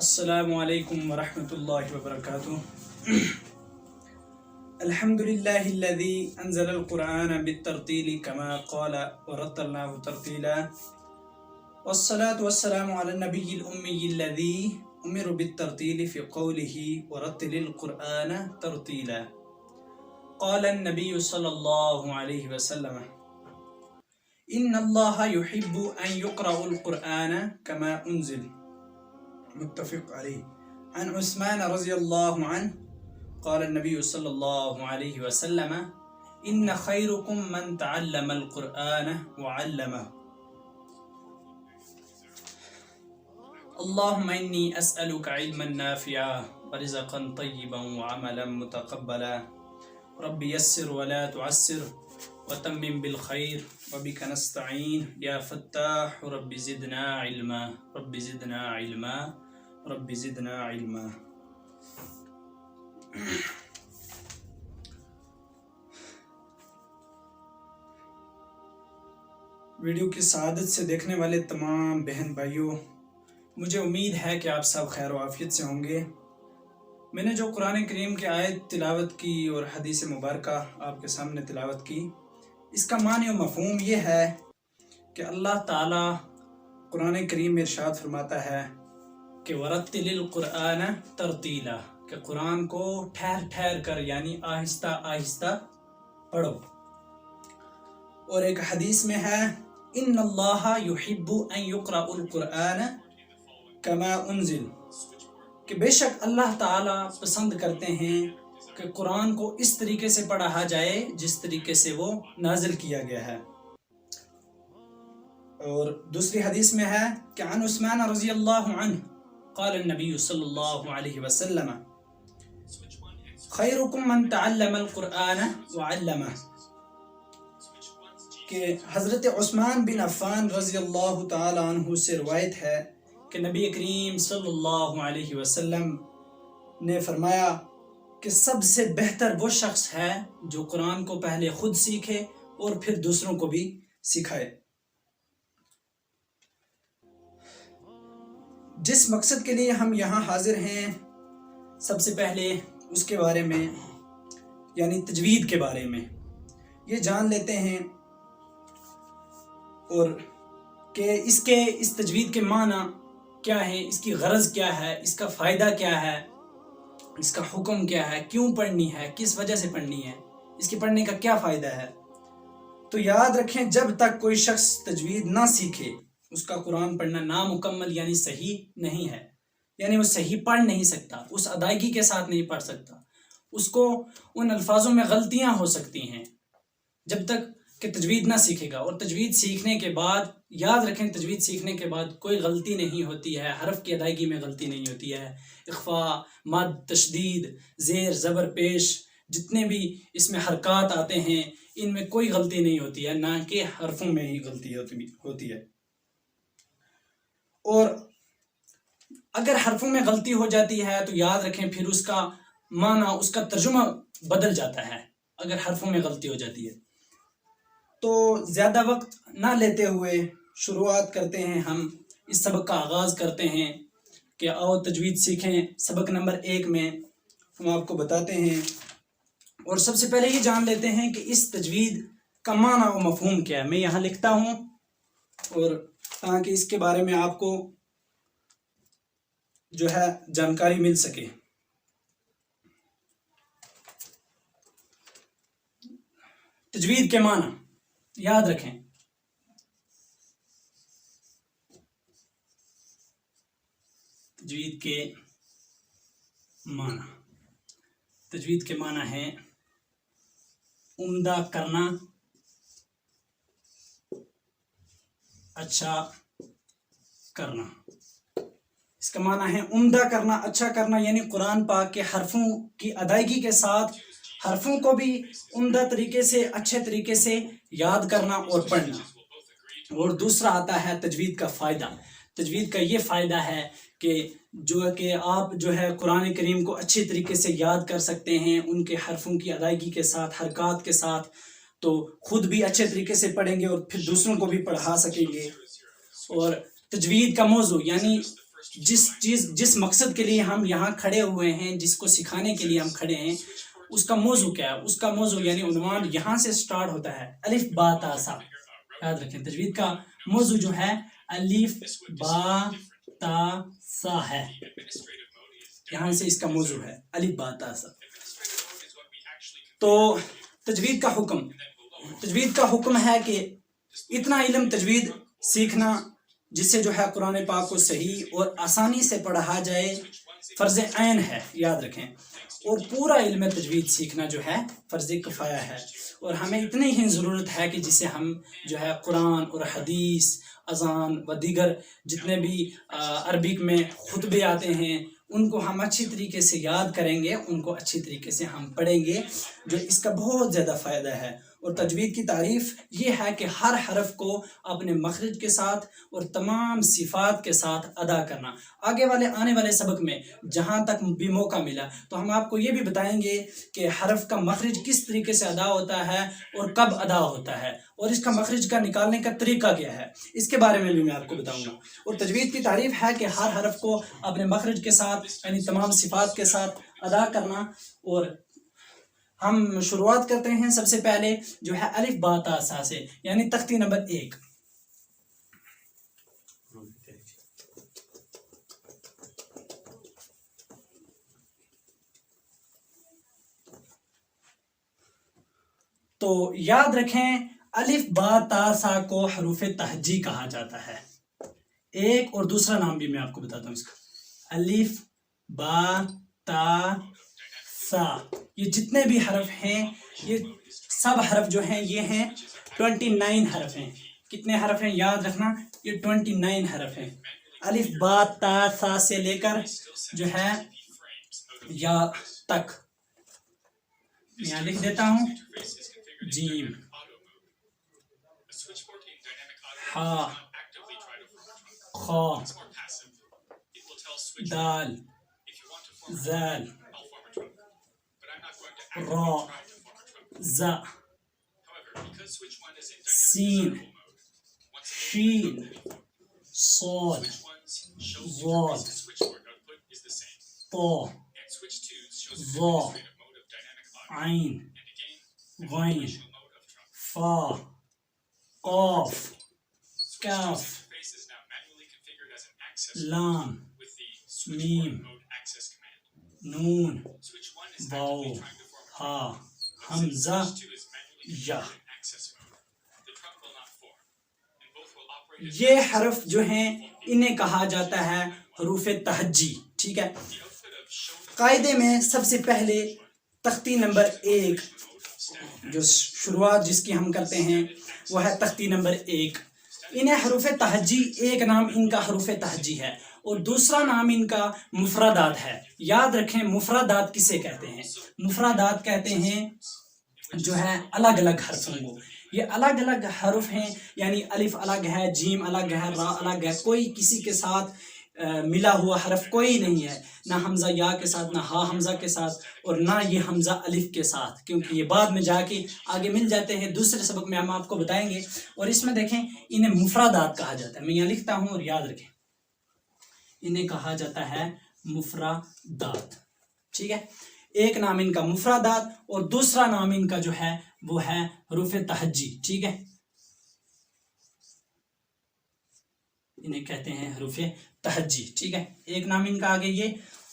السلام علیکم ورحمۃ اللہ وبرکاتہ۔ الحمد للہ الذی انزل القرآن بالترتیل کما قال ورتلناه ترتیلا والصلاة والسلام علی النبی الأمی الذی امر بالترتیل فی قوله ورتل القرآن ترتیلا۔ قال النبی صلی اللہ علیہ وسلم ان اللہ يحب ان يقرأ القرآن كما انزل، متفق علیہ۔ عن عثمان رضی اللہ عنہ قال النبی صلی اللہ علیہ وسلم ان خیرکم من تعلم القرآن وعلمہ۔ اللہم انی اسألک علما نافعا ورزقا طیبا وعملا متقبلا، رب یسر ولا تعسر وتمم بالخیر وبک نستعین یا فتاح رب زدنا علما، رب زدنا علما، رب زدنا علما۔ ویڈیو کی سعادت سے دیکھنے والے تمام بہن بھائیوں، مجھے امید ہے کہ آپ سب خیر و عافیت سے ہوں گے۔ میں نے جو قرآن کریم کی آیت تلاوت کی اور حدیث مبارکہ آپ کے سامنے تلاوت کی، اس کا معنی و مفہوم یہ ہے کہ اللہ تعالیٰ قرآن کریم میں ارشاد فرماتا ہے کہ ورتل القرآن ترتیلا، کہ قرآن کو ٹھہر ٹھہر کر یعنی آہستہ آہستہ پڑھو۔ اور ایک حدیث میں ہے ان اللہ یحب ان یقرأ القرآن کما انزل، کہ بے شک اللہ تعالیٰ پسند کرتے ہیں کہ قرآن کو اس طریقے سے پڑھا جائے جس طریقے سے وہ نازل کیا گیا ہے۔ اور دوسری حدیث میں ہے کہ عن عثمان رضی اللہ عنہ قال النبی صلی اللہ علیہ وسلم خیرکم من تعلم القرآن وعلمہ، کہ حضرت عثمان بن عفان رضی اللہ تعالی عنہ سے روایت ہے کہ نبی کریم صلی اللہ علیہ وسلم نے فرمایا کہ سب سے بہتر وہ شخص ہے جو قرآن کو پہلے خود سیکھے اور پھر دوسروں کو بھی سکھائے۔ جس مقصد کے لیے ہم یہاں حاضر ہیں، سب سے پہلے اس کے بارے میں یعنی تجوید کے بارے میں یہ جان لیتے ہیں، اور کہ اس تجوید کے معنی کیا ہے، اس کی غرض کیا ہے، اس کا فائدہ کیا ہے، اس کا حکم کیا ہے، کیوں پڑھنی ہے، کس وجہ سے پڑھنی ہے، اس کے پڑھنے کا کیا فائدہ ہے۔ تو یاد رکھیں، جب تک کوئی شخص تجوید نہ سیکھے اس کا قرآن پڑھنا نامکمل یعنی صحیح نہیں ہے، یعنی وہ صحیح پڑھ نہیں سکتا، اس ادائیگی کے ساتھ نہیں پڑھ سکتا، اس کو ان الفاظوں میں غلطیاں ہو سکتی ہیں جب تک کہ تجوید نہ سیکھے گا۔ اور تجوید سیکھنے کے بعد یاد رکھیں، تجوید سیکھنے کے بعد کوئی غلطی نہیں ہوتی ہے، حرف کی ادائیگی میں غلطی نہیں ہوتی ہے، اخفاء، مد، تشدید، زیر، زبر پیش، جتنے بھی اس میں حرکات آتے ہیں ان میں کوئی غلطی نہیں ہوتی ہے، نہ کہ حرفوں میں ہی غلطی ہوتی ہے۔ اور اگر حرفوں میں غلطی ہو جاتی ہے تو یاد رکھیں پھر اس کا معنی، اس کا ترجمہ بدل جاتا ہے اگر حرفوں میں غلطی ہو جاتی ہے۔ تو زیادہ وقت نہ لیتے ہوئے شروعات کرتے ہیں، ہم اس سبق کا آغاز کرتے ہیں کہ آؤ تجوید سیکھیں۔ سبق نمبر 1 میں ہم آپ کو بتاتے ہیں، اور سب سے پہلے یہ جان لیتے ہیں کہ اس تجوید کا معنی و مفہوم کیا ہے۔ میں یہاں لکھتا ہوں اور تاکہ اس کے بارے میں آپ کو جو ہے جانکاری مل سکے۔ تجوید کے معنی یاد رکھیں، تجوید کے معنی، تجوید کے معنی ہے عمدہ کرنا، اچھا کرنا۔ اس کا معنی ہے عمدہ کرنا، اچھا کرنا، یعنی قرآن پاک کے حرفوں کی ادائیگی کے ساتھ حرفوں کو بھی عمدہ طریقے سے، اچھے طریقے سے یاد کرنا اور پڑھنا۔ اور دوسرا آتا ہے تجوید کا فائدہ۔ تجوید کا یہ فائدہ ہے کہ آپ جو ہے قرآن کریم کو اچھے طریقے سے یاد کر سکتے ہیں، ان کے حرفوں کی ادائیگی کے ساتھ، حرکات کے ساتھ، تو خود بھی اچھے طریقے سے پڑھیں گے اور پھر دوسروں کو بھی پڑھا سکیں گے۔ اور تجوید کا موضوع یعنی جس مقصد کے لیے ہم یہاں کھڑے ہوئے ہیں، جس کو سکھانے کے لیے ہم کھڑے ہیں، اس کا موضوع کیا ہے؟ اس کا موضوع یعنی عنوان یہاں سے سٹارٹ ہوتا ہے، الف با تا سا. یاد رکھیں تجوید کا موضوع جو ہے الف با تا سا ہے، یہاں سے اس کا موضوع ہے الف با تا سا. تو تجوید کا حکم ہے کہ اتنا علم تجوید سیکھنا جس سے جو ہے قرآن پاک کو صحیح اور آسانی سے پڑھا جائے فرض عین ہے، یاد رکھیں. اور پورا علم تجوید سیکھنا جو ہے فرض کفایہ ہے. اور ہمیں اتنی ہی ضرورت ہے کہ جسے ہم جو ہے قرآن اور حدیث، اذان و دیگر جتنے بھی عربک میں خطبے آتے ہیں ان کو ہم اچھی طریقے سے یاد کریں گے، ان کو اچھی طریقے سے ہم پڑھیں گے، جو اس کا بہت زیادہ فائدہ ہے. اور تجوید کی تعریف یہ ہے کہ ہر حرف کو اپنے مخرج کے ساتھ اور تمام صفات کے ساتھ ادا کرنا. آنے والے سبق میں جہاں تک بھی موقع ملا تو ہم آپ کو یہ بھی بتائیں گے کہ حرف کا مخرج کس طریقے سے ادا ہوتا ہے اور کب ادا ہوتا ہے، اور اس کا مخرج کا نکالنے کا طریقہ کیا ہے، اس کے بارے میں بھی میں آپ کو بتاؤں گا. اور تجوید کی تعریف ہے کہ ہر حرف کو اپنے مخرج کے ساتھ یعنی تمام صفات کے ساتھ ادا کرنا. اور ہم شروعات کرتے ہیں سب سے پہلے جو ہے الف با تا سا سے، یعنی تختی نمبر 1. تو یاد رکھیں الف با تا سا کو حروف تہجی کہا جاتا ہے. ایک اور دوسرا نام بھی میں آپ کو بتاتا ہوں اس کا، الف با تا سا. یہ جتنے بھی حرف ہیں یہ سب حرف جو ہیں یہ ہیں 29 حرف ہیں. کتنے حرف ہیں یاد رکھنا، یہ 29 حرف ہیں. الف با تا سا سے لے کر جو ہے یا تک. یہاں لکھ دیتا ہوں، جیم، ہا، خا، دال، زال، را، زا، سین، شین، صاد، ضاد، طا، ظا، عین، غین، فا، قاف، کاف، لام، میم، نون، واو، ہا، حمزہ، یا. یہ حرف جو ہیں انہیں کہا جاتا ہے حروف تہجی. ٹھیک ہے، قاعدے میں سب سے پہلے تختی نمبر 1 جو شروعات جس کی ہم کرتے ہیں وہ ہے تختی نمبر 1. انہیں حروف تہجی، ایک نام ان کا حروف تہجی ہے اور دوسرا نام ان کا مفردات ہے. یاد رکھیں مفردات کسے کہتے ہیں؟ مفردات کہتے ہیں جو ہے الگ الگ حرفوں کو. یہ الگ الگ حرف ہیں، یعنی الف الگ ہے، جیم الگ ہے، را الگ ہے، کوئی کسی کے ساتھ ملا ہوا حرف کوئی نہیں ہے، نہ حمزہ یا کے ساتھ، نہ ہا حمزہ کے ساتھ، اور نہ یہ حمزہ الف کے ساتھ، کیونکہ یہ بعد میں جا کے آگے مل جاتے ہیں. دوسرے سبق میں ہم آپ کو بتائیں گے. اور اس میں دیکھیں انہیں مفردات کہا جاتا ہے. میں یہاں لکھتا ہوں اور یاد رکھیں انہیں کہا جاتا ہے مفردات. ٹھیک ہے، ایک نام ان کا مفردات اور دوسرا نام ان کا جو ہے وہ ہے حروف تہجی. ٹھیک ہے، انہیں کہتے ہیں حروف تہجی. ٹھیک ہے، ایک نام ان کا آگے یہ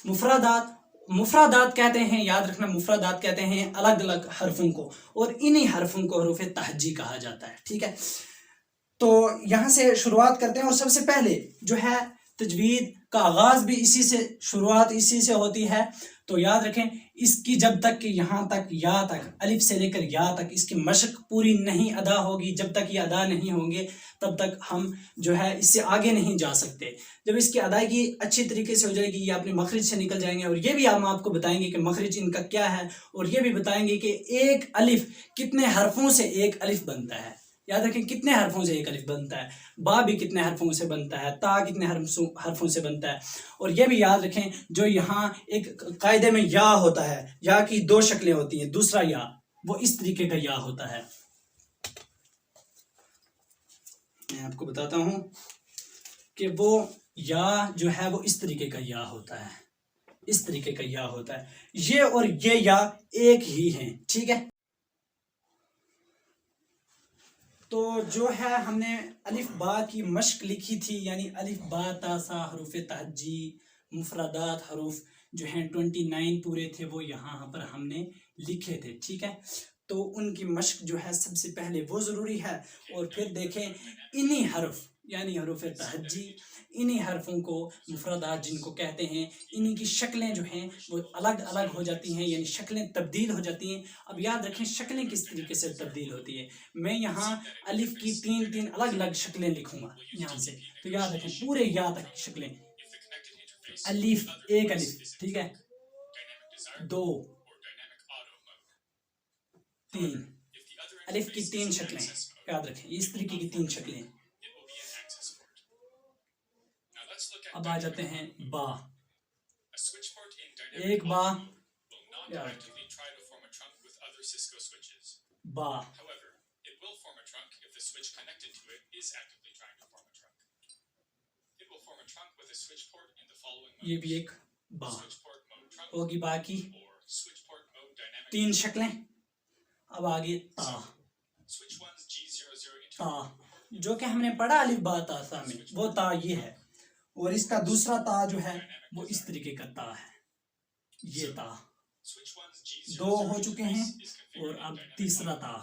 مفردات کہتے ہیں. یاد رکھنا مفردات کہتے ہیں الگ الگ حرفوں کو، اور انہی حرفوں کو حروف تہجی کہا جاتا ہے. ٹھیک ہے، تو یہاں سے شروعات کرتے ہیں. اور سب سے پہلے جو ہے تجوید کا آغاز بھی اسی سے، شروعات اسی سے ہوتی ہے. تو یاد رکھیں اس کی جب تک کہ یہاں تک یا تک، الف سے لے کر یا تک اس کی مشق پوری نہیں ادا ہوگی، جب تک یہ ادا نہیں ہوں گے تب تک ہم جو ہے اس سے آگے نہیں جا سکتے. جب اس کی ادائیگی اچھی طریقے سے ہو جائے گی یہ اپنے مخرج سے نکل جائیں گے. اور یہ بھی ہم آپ کو بتائیں گے کہ مخرج ان کا کیا ہے، اور یہ بھی بتائیں گے کہ ایک الف کتنے حرفوں سے ایک الف بنتا ہے. یاد رکھیں کتنے حرفوں سے ایک الف بنتا ہے، با بھی کتنے حرفوں سے بنتا ہے، تا کتنے حرفوں سے بنتا ہے. اور یہ بھی یاد رکھیں جو یہاں ایک قاعدے میں یا ہوتا ہے، یا کی 2 شکلیں ہوتی ہیں، دوسرا یا وہ اس طریقے کا یا ہوتا ہے. میں آپ کو بتاتا ہوں کہ وہ یا جو ہے وہ اس طریقے کا یا ہوتا ہے, اس طریقے کا یا ہوتا ہے. یہ اور یہ یا ایک ہی ہیں, ٹھیک ہے. تو جو ہے ہم نے الف با کی مشق لکھی تھی, یعنی الف با تا سا حروف تہجی مفردات حروف جو ہیں 29 پورے تھے, وہ یہاں پر ہم نے لکھے تھے, ٹھیک ہے. تو ان کی مشق جو ہے سب سے پہلے وہ ضروری ہے. اور پھر دیکھیں انہی حرف یعنی حروف تہجی, انہی حرفوں کو مفردات جن کو کہتے ہیں, انہی کی شکلیں جو ہیں وہ الگ الگ ہو جاتی ہیں, یعنی شکلیں تبدیل ہو جاتی ہیں. اب یاد رکھیں شکلیں کس طریقے سے تبدیل ہوتی ہے. میں یہاں الف کی تین الگ الگ شکلیں لکھوں گا یہاں سے, تو یاد رکھیں پورے یا تک شکلیں. الف, ایک الف, ٹھیک ہے, 2 3, الف کی 3 شکلیں یاد رکھیں, اس طریقے کی 3 شکلیں. اب آ جاتے ہیں با, ایک با, با, یہ بھی ایک با ہوگی. باقی 3 شکلیں. اب آگے تا, تا جو کہ ہم نے پڑھا الف با تا سا میں, وہ تا یہ ہے. اور اس کا دوسرا تا جو ہے وہ اس طریقے کا تا ہے, یہ تا. 2 ہو چکے ہیں, اور اب تیسرا تا,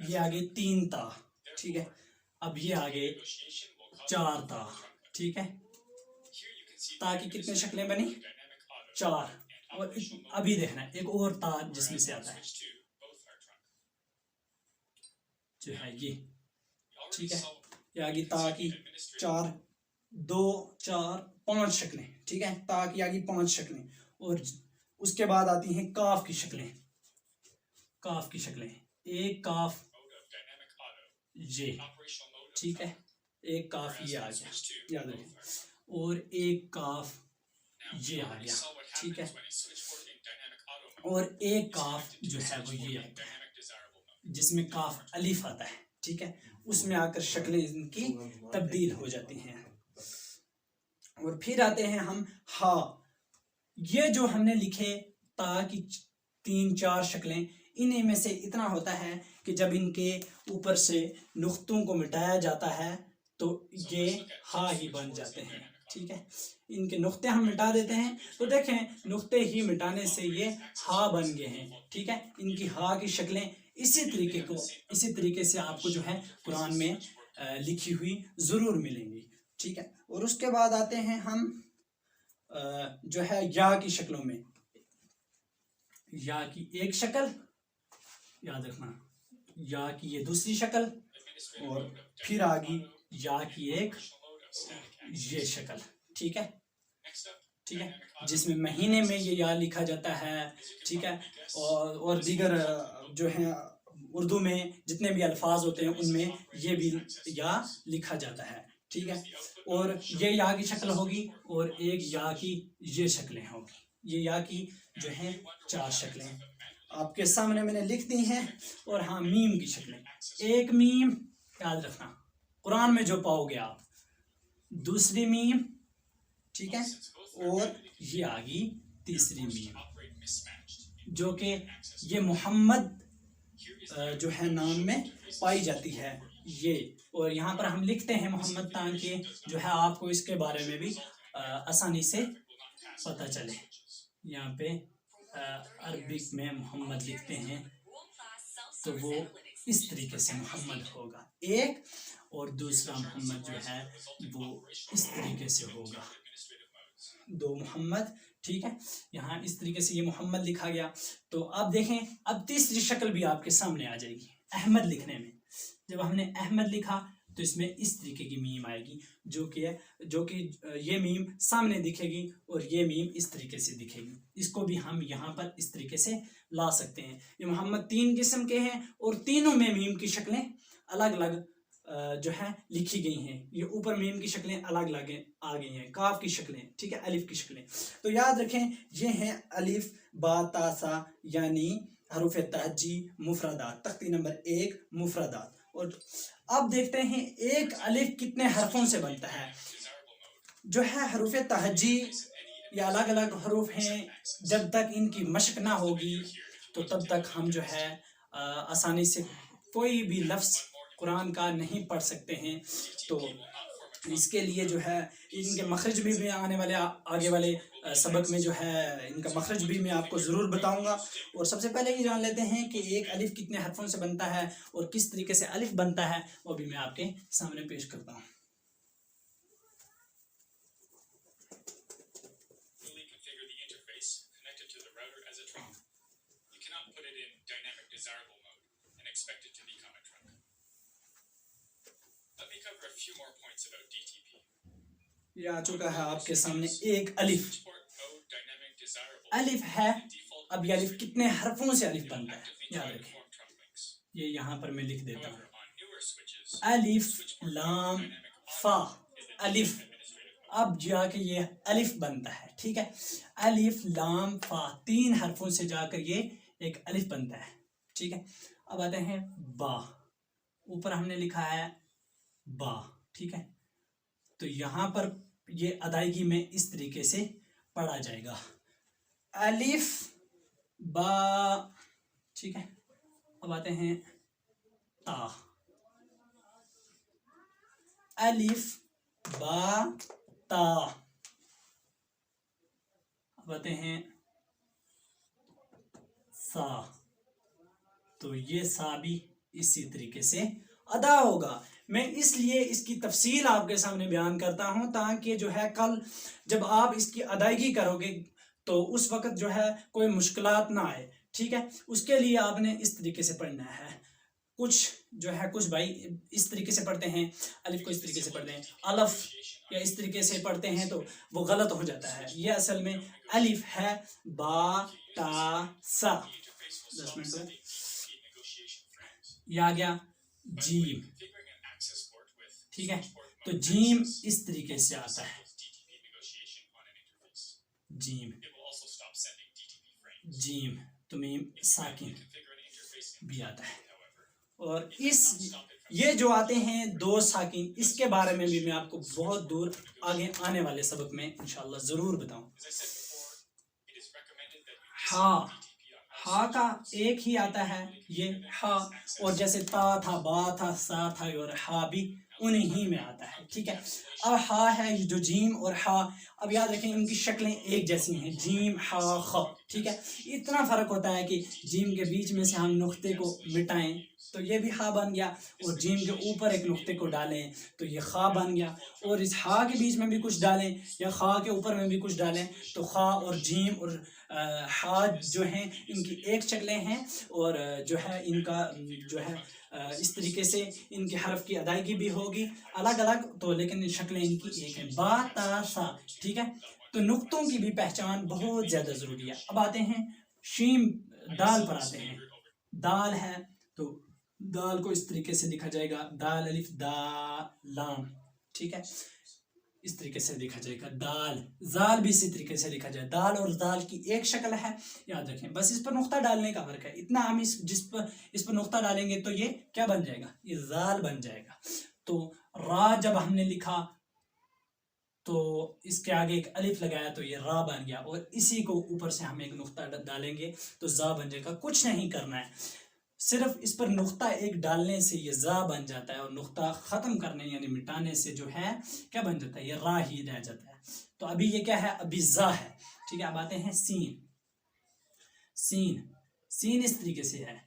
یہ آگے 3 تا, ٹھیک ہے. اب یہ آگے 4 تا, ٹھیک ہے. تا کی کتنے شکلیں بنی؟ 4. اور ابھی دیکھنا ایک اور تا جس میں سے آتا ہے جو ہے یہ, ٹھیک ہے. یہ آگے تا کی 4 2 4 5 شکلیں, ٹھیک ہے. تا کی آگے 5 شکلیں. اور اس کے بعد آتی ہیں کاف کی شکلیں. کاف کی شکلیں, ایک کاف یہ, ٹھیک ہے, ایک کاف یہ آ گیا, یاد رکھیں. اور ایک کاف یہ آ گیا, ٹھیک ہے. اور ایک کاف جو ہے وہ یہ آتا ہے جس میں کاف الف آتا ہے, ٹھیک ہے. اس میں آ کر شکلیں ان کی تبدیل ہو جاتی ہیں. اور پھر آتے ہیں ہم ہا. یہ جو ہم نے لکھے تا کی 3-4 شکلیں, انہیں میں سے اتنا ہوتا ہے کہ جب ان کے اوپر سے نقطوں کو مٹایا جاتا ہے تو یہ ہا ہی بن جاتے ہیں, ٹھیک ہے. ان کے نقطے ہم مٹا دیتے ہیں تو دیکھیں نقطے ہی مٹانے سے یہ ہا بن گئے ہیں, ٹھیک ہے. ان کی ہا کی شکلیں اسی طریقے سے آپ کو جو ہے قرآن میں لکھی ہوئی ضرور ملیں گی, ٹھیک ہے. اور اس کے بعد آتے ہیں ہم جو ہے یا کی شکلوں میں. یا کی ایک شکل یاد رکھنا, یا کی یہ دوسری شکل, اور پھر آگی یا کی ایک یہ شکل, ٹھیک ہے. ٹھیک ہے, جس میں مہینے میں یہ یا لکھا جاتا ہے, ٹھیک ہے. اور دیگر جو ہیں اردو میں جتنے بھی الفاظ ہوتے ہیں ان میں یہ بھی یا لکھا جاتا ہے, ٹھیک ہے. اور یہ یا کی شکل ہوگی, اور ایک یا کی یہ شکلیں ہوگی. یہ یا کی جو ہیں 4 شکلیں آپ کے سامنے میں نے لکھ دی ہیں. اور ہاں میم کی شکلیں, ایک میم یاد رکھنا قرآن میں جو پاؤ گے آپ, دوسری میم, ٹھیک ہے. اور یہ آگی تیسری میم جو کہ یہ محمد جو ہے نام میں پائی جاتی ہے یہ. اور یہاں پر ہم لکھتے ہیں محمد تاکہ جو ہے آپ کو اس کے بارے میں بھی آسانی سے پتہ چلے. یہاں پہ عربک میں محمد لکھتے ہیں تو وہ اس طریقے سے محمد ہوگا ایک, اور دوسرا محمد جو ہے وہ اس طریقے سے ہوگا 2 محمد, ٹھیک ہے. یہاں اس طریقے سے یہ محمد لکھا گیا. تو آپ دیکھیں اب تیسری شکل بھی آپ کے سامنے آ جائے گی. احمد لکھنے میں جب ہم نے احمد لکھا تو اس میں اس طریقے کی میم آئے گی جو کہ یہ میم سامنے دکھے گی اور یہ میم اس طریقے سے دکھے گی. اس کو بھی ہم یہاں پر اس طریقے سے لا سکتے ہیں. یہ محمد 3 قسم کے ہیں اور تینوں میں میم کی شکلیں الگ الگ جو ہے لکھی گئی ہیں. یہ اوپر میم کی شکلیں الگ الگ آ گئی ہیں, کاف کی شکلیں, ٹھیک ہے, الف کی شکلیں. تو یاد رکھیں یہ ہیں الف با تا سا یعنی حروف تہجی مفردات, تختی نمبر 1 مفردات. اور اب دیکھتے ہیں ایک الف کتنے حرفوں سے بنتا ہے. جو ہے حروف تہجی یہ الگ الگ حروف ہیں، جب تک ان کی مشق نہ ہوگی تو تب تک ہم جو ہے آسانی سے کوئی بھی لفظ قرآن کا نہیں پڑھ سکتے ہیں. تو اس کے لیے جو ہے ان کے مخرج بھی میں آنے والے آگے والے سبق میں جو ہے ان کا مخرج بھی میں آپ کو ضرور بتاؤں گا. اور سب سے پہلے یہ جان لیتے ہیں کہ ایک الف کتنے حرفوں سے بنتا ہے اور کس طریقے سے الف بنتا ہے، وہ بھی میں آپ کے سامنے پیش کرتا ہوں. یہ آ چکا ہے آپ کے سامنے ایک الف. الف ہے، اب یہ الف کتنے حرفوں سے الف بنتا ہے یاد رکھیں. یہ یہاں پر میں لکھ دیتا ہوں، الف لام فا. الف اب جا کے یہ الف بنتا ہے، ٹھیک ہے. الف لام فا 3 حرفوں سے جا کر یہ ایک الف بنتا ہے، ٹھیک ہے. اب آتے ہیں با. اوپر ہم نے لکھا ہے با، ٹھیک ہے. تو یہاں پر یہ ادائیگی میں اس طریقے سے پڑھا جائے گا، الف با، ٹھیک ہے. اب آتے ہیں تا. الف با تا. اب آتے ہیں سا. تو یہ سا بھی اسی طریقے سے ادا ہوگا. میں اس لیے اس کی تفصیل آپ کے سامنے بیان کرتا ہوں تاکہ جو ہے کل جب آپ اس کی ادائیگی کرو گے تو اس وقت جو ہے کوئی مشکلات نہ آئے، ٹھیک ہے. اس کے لیے آپ نے اس طریقے سے پڑھنا ہے. کچھ بھائی اس طریقے سے پڑھتے ہیں، الف کو اس طریقے سے پڑھتے ہیں، الف یا اس طریقے سے پڑھتے ہیں تو وہ غلط ہو جاتا ہے. یہ اصل میں الف ہے، با تا سا. 10 منٹ یہ آ گیا جیم، ٹھیک ہے. تو جیم اس طریقے سے آتا ہے، جیم جیم تو میم ساکن بھی آتا ہے. اور یہ جو آتے ہیں 2 ساکن، اس کے بارے میں بھی میں آپ کو بہت دور آگے آنے والے سبق میں انشاءاللہ ضرور بتاؤں. ہا کا ایک ہی آتا ہے یہ ہا، اور جیسے تا تھا، با تھا، سا تھا، اور ہا بھی انہی میں آتا ہے، ٹھیک ہے. اب ہا ہے جو جیم اور ہا، اب یاد رکھیں ان کی شکلیں ایک جیسی ہیں، جیم ہا خ، ٹھیک ہے. اتنا فرق ہوتا ہے کہ جیم کے بیچ میں سے ہم نقطے کو مٹائیں تو یہ بھی ہا بن گیا، اور جیم کے اوپر ایک نقطے کو ڈالیں تو یہ خا بن گیا، اور اس ہا کے بیچ میں بھی کچھ ڈالیں یا خا کے اوپر میں بھی کچھ ڈالیں تو خا اور جیم اور ہا جو ہیں ان کی ایک شکلیں ہیں، اور جو ہے ان کا جو ہے اس طریقے سے ان کے حرف کی ادائیگی بھی ہوگی الگ الگ تو، لیکن شکلیں ان کی ایک ہیں، با تا سا، ٹھیک ہے. تو نقطوں کی بھی پہچان بہت زیادہ ضروری ہے. اب آتے ہیں شیم دال پر آتے ہیں. دال ہے تو دال کو اس طریقے سے لکھا جائے گا، دال الف دا لام، ٹھیک ہے. اس طریقے سے لکھا جائے گا. دال. زال بھی اسی طریقے سے لکھا جائے. دال اور زال کی ایک شکل ہے، یاد رکھیں. بس اس پر نقطہ ڈالنے کا فرق ہے اتنا. ہم اس پر نقطہ ڈالیں گے تو یہ کیا بن جائے گا؟ یہ زال بن جائے گا. تو را جب ہم نے لکھا تو اس کے آگے ایک الف لگایا تو یہ را بن گیا، اور اسی کو اوپر سے ہم ایک نقطہ ڈالیں گے تو زا بن جائے گا. کچھ نہیں کرنا ہے، صرف اس پر نقطہ ایک ڈالنے سے یہ زا بن جاتا ہے، اور نقطہ ختم کرنے یعنی مٹانے سے جو ہے کیا بن جاتا ہے؟ یہ را ہی رہ جاتا ہے. تو ابھی یہ کیا ہے؟ ابھی زا ہے، ٹھیک ہے. اب آتے ہیں سین. سین سین اس طریقے سے ہے،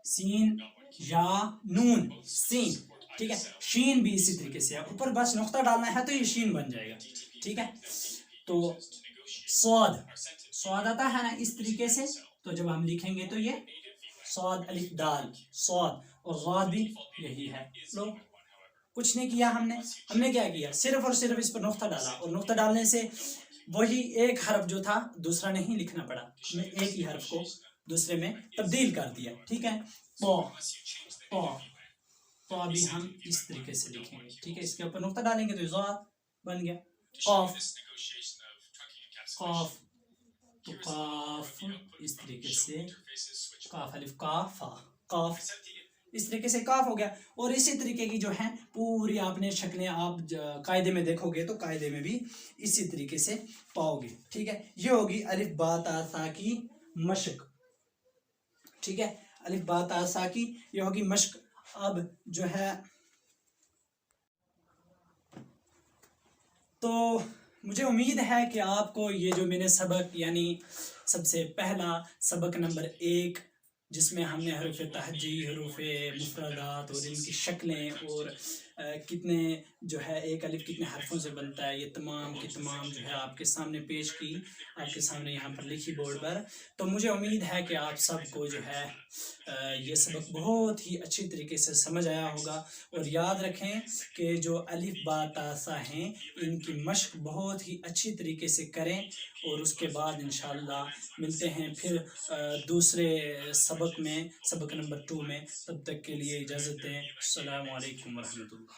سین یا نون سین، ٹھیک ہے. شین بھی اسی طریقے سے ہے، اوپر بس نقطہ ڈالنا ہے تو یہ شین بن جائے گا، ٹھیک ہے. تو سواد. سواد آتا ہے نا اس طریقے سے، تو جب ہم لکھیں گے تو یہ سواد الف دال سواد، اور غاد بھی یہی ہے. لو کچھ نہیں کیا ہم نے کیا کیا؟ صرف اور صرف اس پر نقطہ ڈالا، اور نقطہ ڈالنے سے وہی ایک حرف جو تھا دوسرا نہیں لکھنا پڑا، ہم نے ایک ہی حرف کو دوسرے میں تبدیل کر دیا، ٹھیک ہے. تو ابھی ہم اس طریقے سے لکھیں گے، ٹھیک ہے. اس کے اوپر نقطہ ڈالیں گے تو ضاد بن گیا. قاف. قاف تو قاف اس طریقے سے قاف الف کا فا، قاف، اس طریقے سے کاف ہو گیا. اور اسی طریقے کی جو ہیں پوری آپ نے شکلیں آپ قاعدے میں دیکھو گے تو قاعدے میں بھی اسی طریقے سے پاؤ گے. ٹھیک ہے، یہ ہوگی الف با تا سا کی مشق. ٹھیک ہے، الف با تا سا کی یہ ہوگی مشق. اب جو ہے تو مجھے امید ہے کہ آپ کو یہ جو میں نے سبق یعنی سب سے پہلا سبق نمبر 1 جس میں ہم نے حروف تہجی، حروف مفردات اور ان کی شکلیں اور کتنے جو ہے ایک الف کتنے حرفوں سے بنتا ہے، یہ تمام کی تمام جو ہے آپ کے سامنے پیش کی، آپ کے سامنے یہاں پر لکھی بورڈ پر. تو مجھے امید ہے کہ آپ سب کو جو ہے یہ سبق بہت ہی اچھی طریقے سے سمجھ آیا ہوگا. اور یاد رکھیں کہ جو الف با تا سا ہیں ان کی مشق بہت ہی اچھی طریقے سے کریں. اور اس کے بعد انشاءاللہ ملتے ہیں پھر دوسرے سبق میں، سبق نمبر 2 میں. تب تک کے لیے اجازت دیں. السلام علیکم ورحمۃ اللہ.